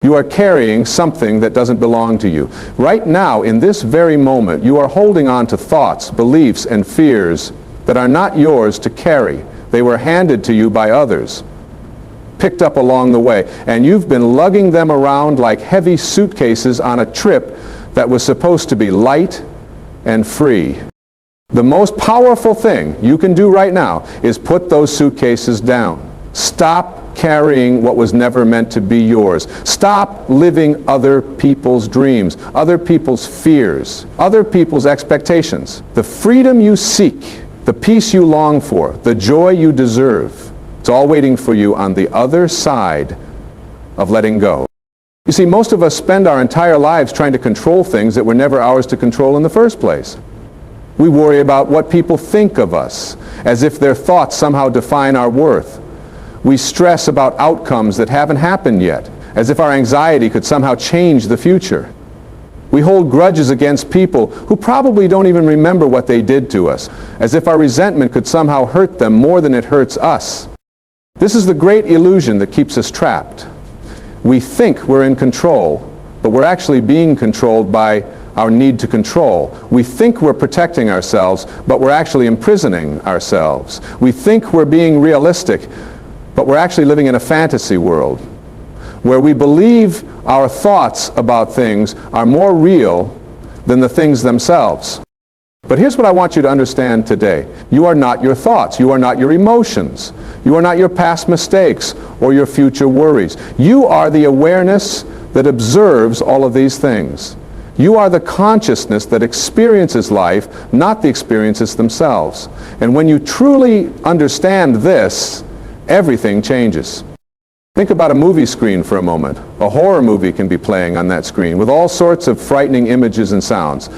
You are carrying something that doesn't belong to you. Right now, in this very moment, you are holding on to thoughts, beliefs, and fears that are not yours to carry. They were handed to you by others, picked up along the way, and you've been lugging them around like heavy suitcases on a trip that was supposed to be light and free. The most powerful thing you can do right now is put those suitcases down. Stop carrying what was never meant to be yours. Stop living other people's dreams, other people's fears, other people's expectations. The freedom you seek, the peace you long for, the joy you deserve, it's all waiting for you on the other side of letting go. You see, most of us spend our entire lives trying to control things that were never ours to control in the first place. We worry about what people think of us, as if their thoughts somehow define our worth. We stress about outcomes that haven't happened yet, as if our anxiety could somehow change the future. We hold grudges against people who probably don't even remember what they did to us, as if our resentment could somehow hurt them more than it hurts us. This is the great illusion that keeps us trapped. We think we're in control, but we're actually being controlled by our need to control. We think we're protecting ourselves, but we're actually imprisoning ourselves. We think we're being realistic, but we're actually living in a fantasy world where we believe our thoughts about things are more real than the things themselves. But here's what I want you to understand today. You are not your thoughts. You are not your emotions. You are not your past mistakes or your future worries. You are the awareness that observes all of these things. You are the consciousness that experiences life, not the experiences themselves. And when you truly understand this, everything changes. Think about a movie screen for a moment. A horror movie can be playing on that screen with all sorts of frightening images and sounds.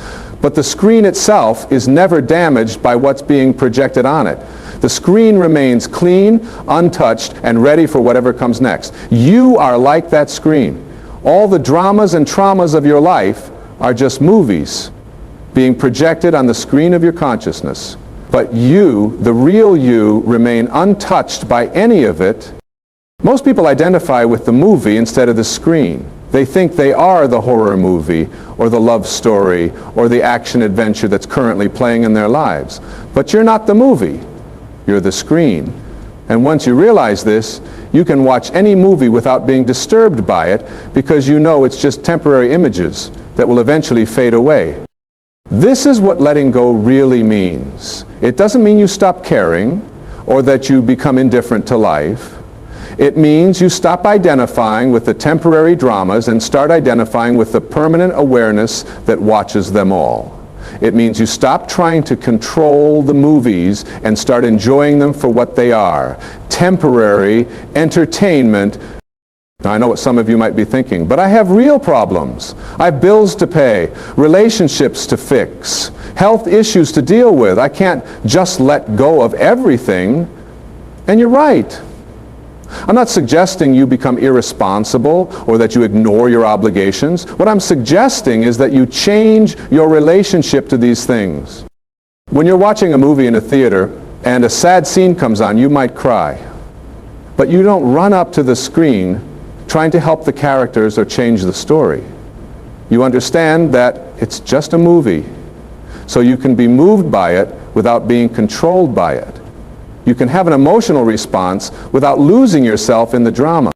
But the screen itself is never damaged by what's being projected on it. The screen remains clean, untouched, and ready for whatever comes next. You are like that screen. All the dramas and traumas of your life are just movies being projected on the screen of your consciousness. But you, the real you, remain untouched by any of it. Most people identify with the movie instead of the screen. They think they are the horror movie or the love story or the action adventure that's currently playing in their lives. But you're not the movie. You're the screen. And once you realize this, you can watch any movie without being disturbed by it because you know it's just temporary images that will eventually fade away. This is what letting go really means. It doesn't mean you stop caring or that you become indifferent to life. It means you stop identifying with the temporary dramas and start identifying with the permanent awareness that watches them all. It means you stop trying to control the movies and start enjoying them for what they are. Temporary entertainment. Now, I know what some of you might be thinking, but I have real problems. I have bills to pay, relationships to fix, health issues to deal with. I can't just let go of everything. And you're right. I'm not suggesting you become irresponsible or that you ignore your obligations. What I'm suggesting is that you change your relationship to these things. When you're watching a movie in a theater and a sad scene comes on, you might cry. But you don't run up to the screen trying to help the characters or change the story. You understand that it's just a movie, so you can be moved by it without being controlled by it. You can have an emotional response without losing yourself in the drama.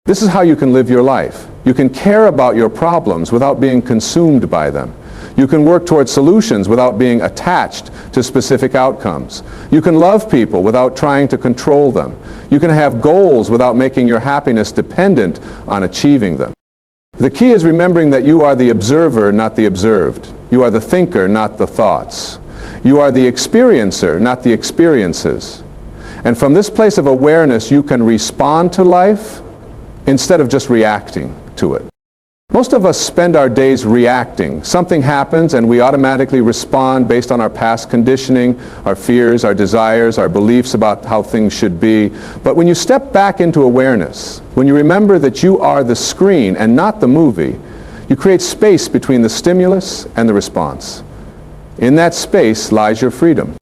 This is how you can live your life. You can care about your problems without being consumed by them. You can work towards solutions without being attached to specific outcomes. You can love people without trying to control them. You can have goals without making your happiness dependent on achieving them. The key is remembering that you are the observer, not the observed. You are the thinker, not the thoughts. You are the experiencer, not the experiences. And from this place of awareness, you can respond to life instead of just reacting to it. Most of us spend our days reacting. Something happens and we automatically respond based on our past conditioning, our fears, our desires, our beliefs about how things should be. But when you step back into awareness, when you remember that you are the screen and not the movie, you create space between the stimulus and the response. In that space lies your freedom.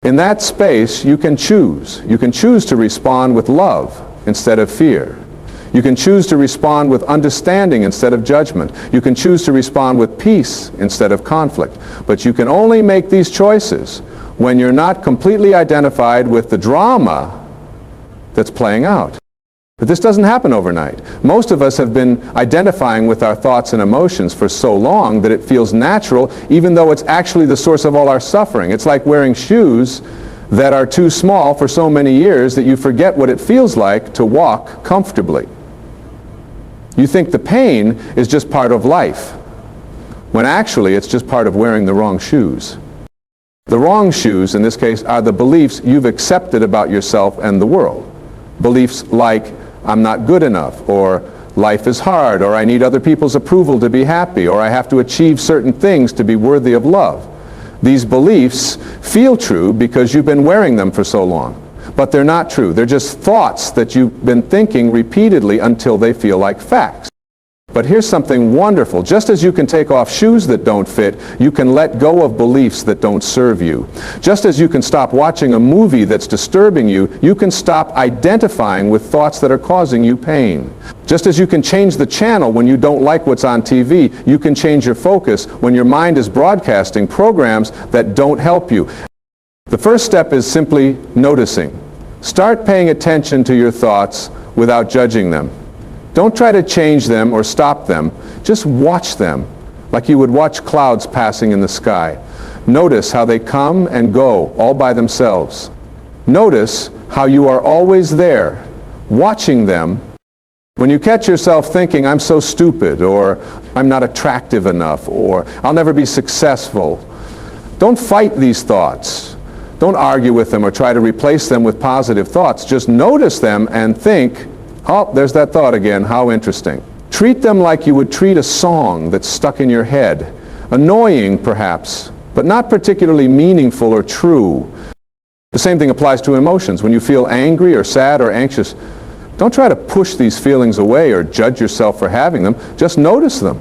In that space, you can choose. You can choose to respond with love instead of fear. You can choose to respond with understanding instead of judgment. You can choose to respond with peace instead of conflict. But you can only make these choices when you're not completely identified with the drama that's playing out. But this doesn't happen overnight. Most of us have been identifying with our thoughts and emotions for so long that it feels natural, even though it's actually the source of all our suffering. It's like wearing shoes that are too small for so many years that you forget what it feels like to walk comfortably. You think the pain is just part of life, when actually it's just part of wearing the wrong shoes. The wrong shoes, in this case, are the beliefs you've accepted about yourself and the world. Beliefs like, I'm not good enough, or life is hard, or I need other people's approval to be happy, or I have to achieve certain things to be worthy of love. These beliefs feel true because you've been wearing them for so long. But they're not true. They're just thoughts that you've been thinking repeatedly until they feel like facts. But here's something wonderful. Just as you can take off shoes that don't fit, you can let go of beliefs that don't serve you. Just as you can stop watching a movie that's disturbing you, you can stop identifying with thoughts that are causing you pain. Just as you can change the channel when you don't like what's on TV, you can change your focus when your mind is broadcasting programs that don't help you. The first step is simply noticing. Start paying attention to your thoughts without judging them. Don't try to change them or stop them. Just watch them, like you would watch clouds passing in the sky. Notice how they come and go all by themselves. Notice how you are always there, watching them. When you catch yourself thinking, I'm so stupid, or I'm not attractive enough, or I'll never be successful, don't fight these thoughts. Don't argue with them or try to replace them with positive thoughts. Just notice them and think, oh, there's that thought again, how interesting. Treat them like you would treat a song that's stuck in your head. Annoying, perhaps, but not particularly meaningful or true. The same thing applies to emotions. When you feel angry or sad or anxious, don't try to push these feelings away or judge yourself for having them. Just notice them.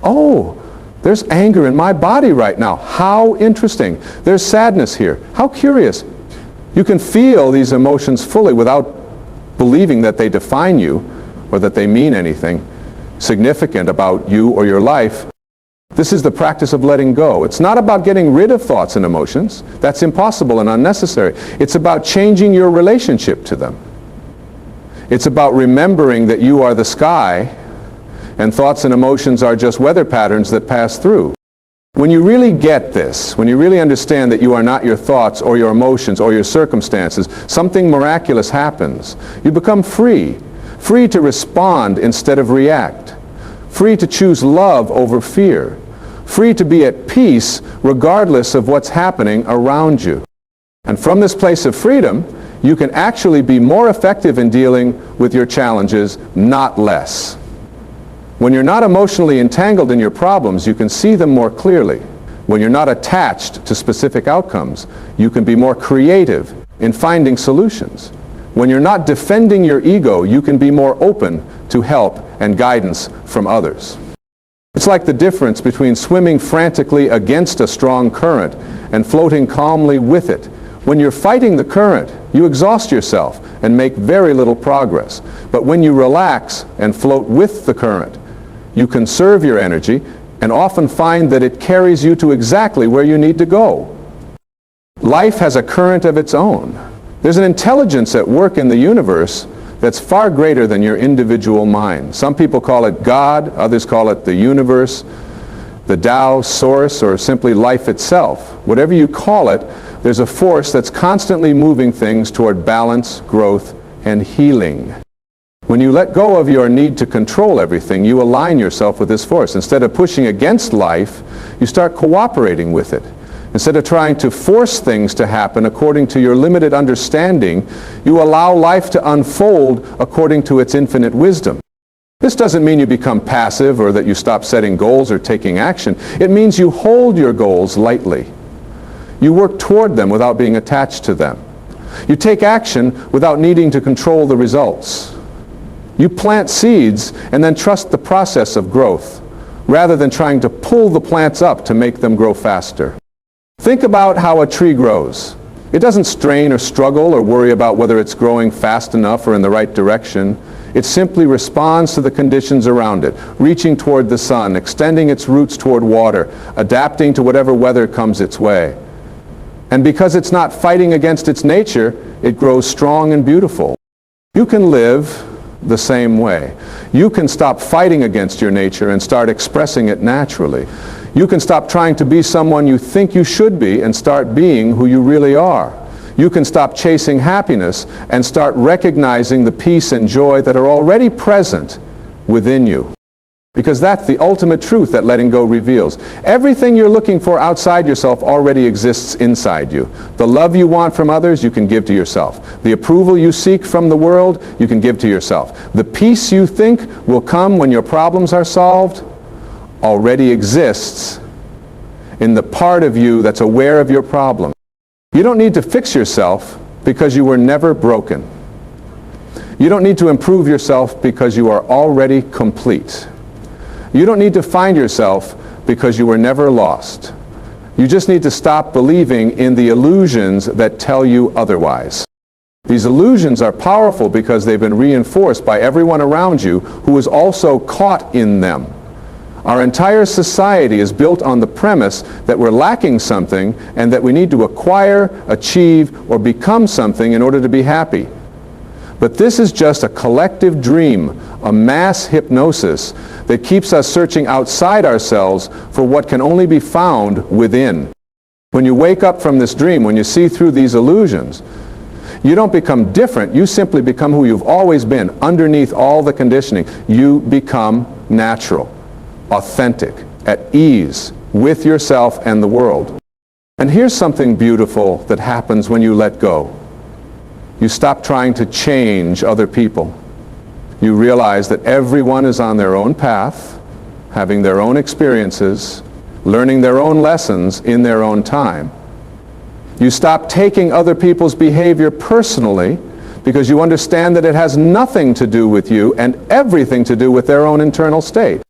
Oh, there's anger in my body right now. How interesting. There's sadness here. How curious. You can feel these emotions fully without believing that they define you or that they mean anything significant about you or your life. This is the practice of letting go. It's not about getting rid of thoughts and emotions. That's impossible and unnecessary. It's about changing your relationship to them. It's about remembering that you are the sky and thoughts and emotions are just weather patterns that pass through. When you really get this, when you really understand that you are not your thoughts or your emotions or your circumstances, something miraculous happens. You become free. Free to respond instead of react. Free to choose love over fear. Free to be at peace regardless of what's happening around you. And from this place of freedom, you can actually be more effective in dealing with your challenges, not less. When you're not emotionally entangled in your problems, you can see them more clearly. When you're not attached to specific outcomes, you can be more creative in finding solutions. When you're not defending your ego, you can be more open to help and guidance from others. It's like the difference between swimming frantically against a strong current and floating calmly with it. When you're fighting the current, you exhaust yourself and make very little progress. But when you relax and float with the current, you conserve your energy and often find that it carries you to exactly where you need to go. Life has a current of its own. There's an intelligence at work in the universe that's far greater than your individual mind. Some people call it God, others call it the universe, the Tao, source, or simply life itself. Whatever you call it, there's a force that's constantly moving things toward balance, growth, and healing. When you let go of your need to control everything, you align yourself with this force. Instead of pushing against life, you start cooperating with it. Instead of trying to force things to happen according to your limited understanding, you allow life to unfold according to its infinite wisdom. This doesn't mean you become passive or that you stop setting goals or taking action. It means you hold your goals lightly. You work toward them without being attached to them. You take action without needing to control the results. You plant seeds and then trust the process of growth, rather than trying to pull the plants up to make them grow faster. Think about how a tree grows. It doesn't strain or struggle or worry about whether it's growing fast enough or in the right direction. It simply responds to the conditions around it, reaching toward the sun, extending its roots toward water, adapting to whatever weather comes its way. And because it's not fighting against its nature, it grows strong and beautiful. You can live the same way. You can stop fighting against your nature and start expressing it naturally. You can stop trying to be someone you think you should be and start being who you really are. You can stop chasing happiness and start recognizing the peace and joy that are already present within you. Because that's the ultimate truth that letting go reveals. Everything you're looking for outside yourself already exists inside you. The love you want from others, you can give to yourself. The approval you seek from the world, you can give to yourself. The peace you think will come when your problems are solved already exists in the part of you that's aware of your problem. You don't need to fix yourself because you were never broken. You don't need to improve yourself because you are already complete. You don't need to find yourself because you were never lost. You just need to stop believing in the illusions that tell you otherwise. These illusions are powerful because they've been reinforced by everyone around you who is also caught in them. Our entire society is built on the premise that we're lacking something and that we need to acquire, achieve, or become something in order to be happy. But this is just a collective dream, a mass hypnosis that keeps us searching outside ourselves for what can only be found within. When you wake up from this dream, when you see through these illusions, you don't become different, you simply become who you've always been underneath all the conditioning. You become natural, authentic, at ease with yourself and the world. And here's something beautiful that happens when you let go. You stop trying to change other people. You realize that everyone is on their own path, having their own experiences, learning their own lessons in their own time. You stop taking other people's behavior personally because you understand that it has nothing to do with you and everything to do with their own internal state.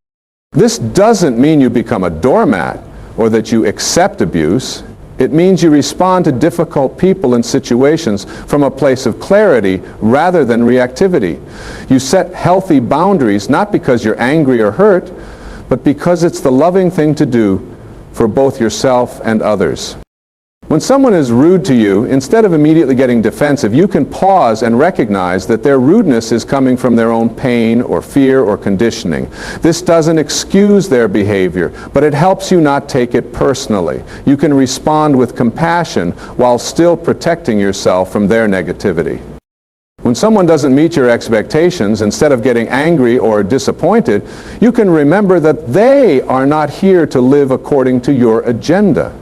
This doesn't mean you become a doormat or that you accept abuse. It means you respond to difficult people and situations from a place of clarity rather than reactivity. You set healthy boundaries not because you're angry or hurt, but because it's the loving thing to do for both yourself and others. When someone is rude to you, instead of immediately getting defensive, you can pause and recognize that their rudeness is coming from their own pain or fear or conditioning. This doesn't excuse their behavior, but it helps you not take it personally. You can respond with compassion while still protecting yourself from their negativity. When someone doesn't meet your expectations, instead of getting angry or disappointed, you can remember that they are not here to live according to your agenda.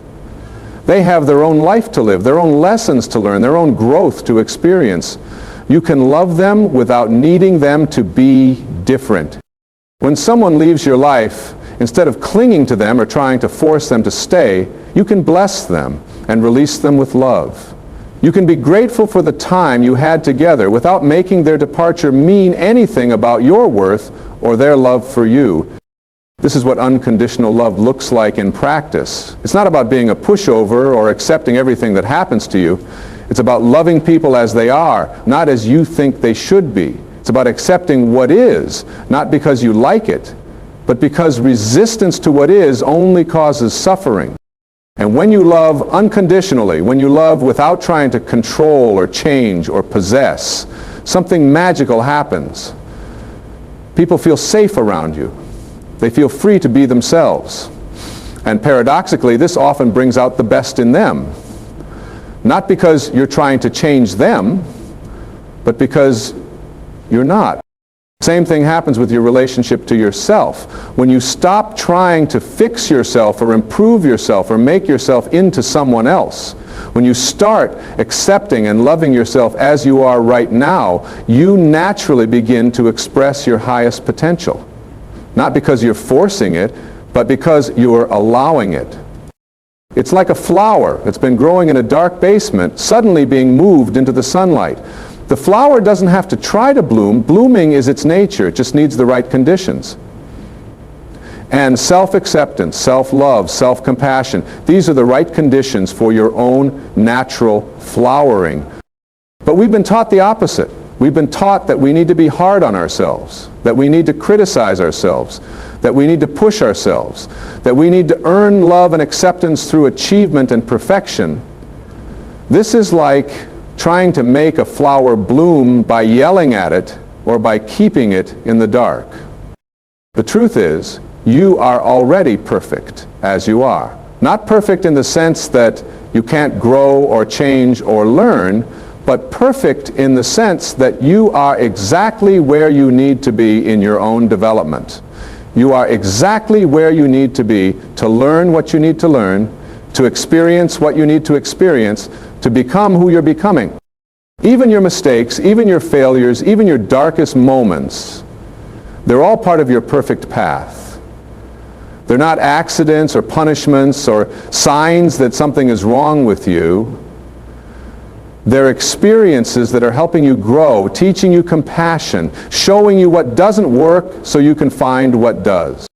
They have their own life to live, their own lessons to learn, their own growth to experience. You can love them without needing them to be different. When someone leaves your life, instead of clinging to them or trying to force them to stay, you can bless them and release them with love. You can be grateful for the time you had together without making their departure mean anything about your worth or their love for you. This is what unconditional love looks like in practice. It's not about being a pushover or accepting everything that happens to you. It's about loving people as they are, not as you think they should be. It's about accepting what is, not because you like it, but because resistance to what is only causes suffering. And when you love unconditionally, when you love without trying to control or change or possess, something magical happens. People feel safe around you. They feel free to be themselves. And paradoxically, this often brings out the best in them. Not because you're trying to change them, but because you're not. Same thing happens with your relationship to yourself. When you stop trying to fix yourself or improve yourself or make yourself into someone else, when you start accepting and loving yourself as you are right now, you naturally begin to express your highest potential. Not because you're forcing it, but because you're allowing it. It's like a flower that's been growing in a dark basement, suddenly being moved into the sunlight. The flower doesn't have to try to bloom. Blooming is its nature. It just needs the right conditions. And self-acceptance, self-love, self-compassion, these are the right conditions for your own natural flowering. But we've been taught the opposite. We've been taught that we need to be hard on ourselves, that we need to criticize ourselves, that we need to push ourselves, that we need to earn love and acceptance through achievement and perfection. This is like trying to make a flower bloom by yelling at it or by keeping it in the dark. The truth is, you are already perfect as you are. Not perfect in the sense that you can't grow or change or learn, but perfect in the sense that you are exactly where you need to be in your own development. You are exactly where you need to be to learn what you need to learn, to experience what you need to experience, to become who you're becoming. Even your mistakes, even your failures, even your darkest moments, they're all part of your perfect path. They're not accidents or punishments or signs that something is wrong with you. They're experiences that are helping you grow, teaching you compassion, showing you what doesn't work so you can find what does.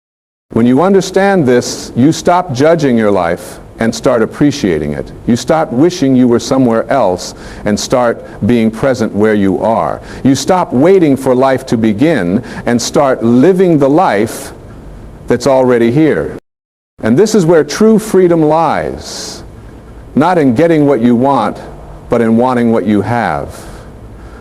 When you understand this, you stop judging your life and start appreciating it. You stop wishing you were somewhere else and start being present where you are. You stop waiting for life to begin and start living the life that's already here. And this is where true freedom lies. Not in getting what you want, but in wanting what you have.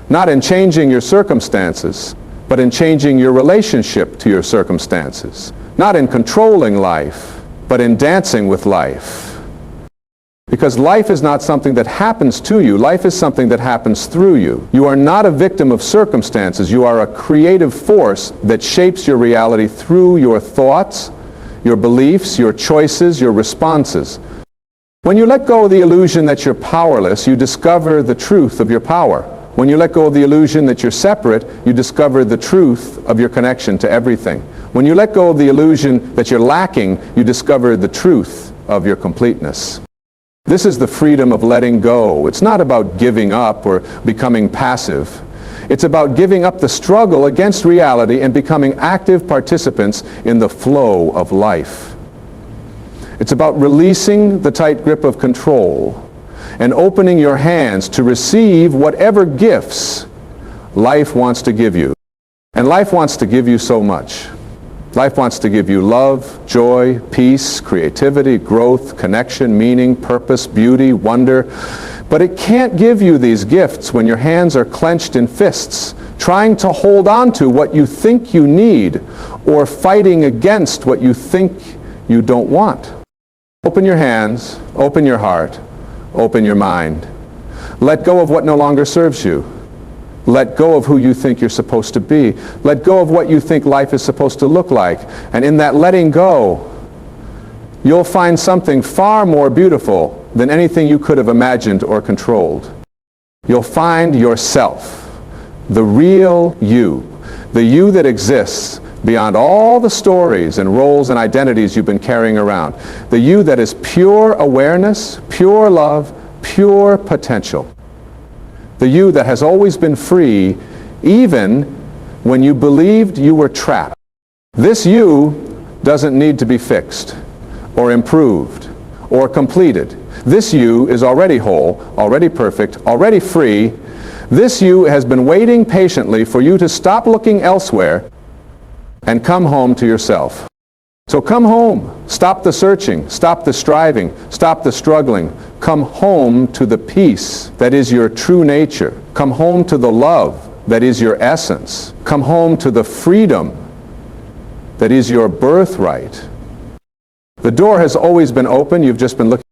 Not in changing your circumstances, but in changing your relationship to your circumstances. Not in controlling life, but in dancing with life. Because life is not something that happens to you. Life is something that happens through you. You are not a victim of circumstances. You are a creative force that shapes your reality through your thoughts, your beliefs, your choices, your responses. When you let go of the illusion that you're powerless, you discover the truth of your power. When you let go of the illusion that you're separate, you discover the truth of your connection to everything. When you let go of the illusion that you're lacking, you discover the truth of your completeness. This is the freedom of letting go. It's not about giving up or becoming passive. It's about giving up the struggle against reality and becoming active participants in the flow of life. It's about releasing the tight grip of control and opening your hands to receive whatever gifts life wants to give you. And life wants to give you so much. Life wants to give you love, joy, peace, creativity, growth, connection, meaning, purpose, beauty, wonder. But it can't give you these gifts when your hands are clenched in fists, trying to hold on to what you think you need or fighting against what you think you don't want. Open your hands, open your heart, open your mind. Let go of what no longer serves you. Let go of who you think you're supposed to be. Let go of what you think life is supposed to look like. And in that letting go, you'll find something far more beautiful than anything you could have imagined or controlled. You'll find yourself, the real you, the you that exists beyond all the stories and roles and identities you've been carrying around. The you that is pure awareness, pure love, pure potential. The you that has always been free, even when you believed you were trapped. This you doesn't need to be fixed, or improved, or completed. This you is already whole, already perfect, already free. This you has been waiting patiently for you to stop looking elsewhere and come home to yourself. So come home. Stop the searching. Stop the striving. Stop the struggling. Come home to the peace that is your true nature. Come home to the love that is your essence. Come home to the freedom that is your birthright. The door has always been open. You've just been looking